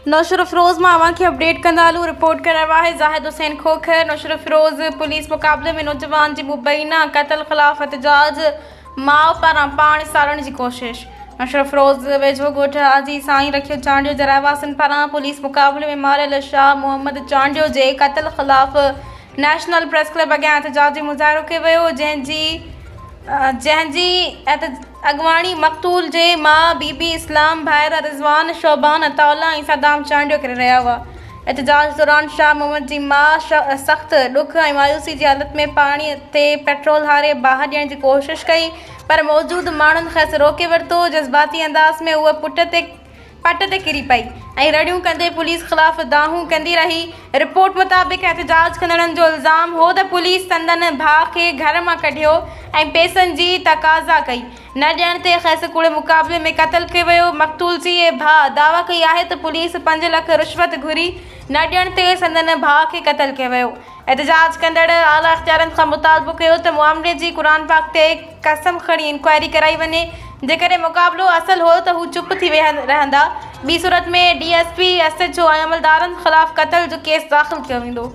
नौशर फिरोज़ मां अवां खे अपडेट कंदा हलूं। रिपोर्ट कर रहा है ज़ाहिद हुसैन खोखर। नौशर फिरोज़ पुलिस मुक़ाबले में नौजवान जी मुबैना क़त्ल ख़िलाफ़ एहतजाज माउ पारां पाण साड़ण जी कोशिश। नौशर फिरोज़ वेझो ॻोठ हाजी साईं रखियो चांडियो जे रहवासियुनि पारां पुलिस मुक़ाबले में मारियल शाह मोहम्मद चांडियो जे क़त्ल ख़िलाफ़ नेशनल प्रेस क्लब अॻियां एहतजाजी मुज़ाहिरो कयो वियो, जंहिंजी अॻवाणी मक़तूल जे मां बीबी इस्लाम भाइर रिज़वान शोबान अताउल्ला ऐं सदाम चांडियो करे रहिया हुआ। एहतजाज दौरान शाह मोहम्मद जी मां सख़्त ॾुख ऐं मायूसी जी हालत में पाणीअ ते पेट्रोल हारे बाहि ॾियण जी कोशिश कई, पर मौजूद माण्हुनि खेसि रोके वरितो। जज़्बाती अंदाज़ में उहा पट ते किरी पई ऐं रड़ियूं कंदे पुलिस ख़िलाफ़ दाहूं कंदी रही। रिपोर्ट मुताबिक़ एहतजाज कंदड़नि जो इल्ज़ाम हो त पुलिस संदन भाउ खे घर मां कढियो ऐं पैसनि जी तक़ाज़ा कई। न ॾियण ते खेसि कूड़े मुक़ाबले में क़त्ल कयो वियो। मक़तूल जी भाउ दावा कई आहे त पुलिस 5 लख रिश्वत घुरी, न ॾियण ते संदन भाउ खे क़त्ल कयो वियो। एहतजाज कंदड़ आला इख़्तियारनि खां मुतालबो कयो त मामले जी क़ुरान पाक ते कसम खणी इंक्वायरी कराई वञे। जेकॾहिं मुक़ाबिलो असुलु हो त हू चुप थी रहंदा। ॿी सूरत में DSP SHO ऐं अमलदारनि ख़िलाफ़ क़त्ल जो केस दाख़िल कयो वेंदो।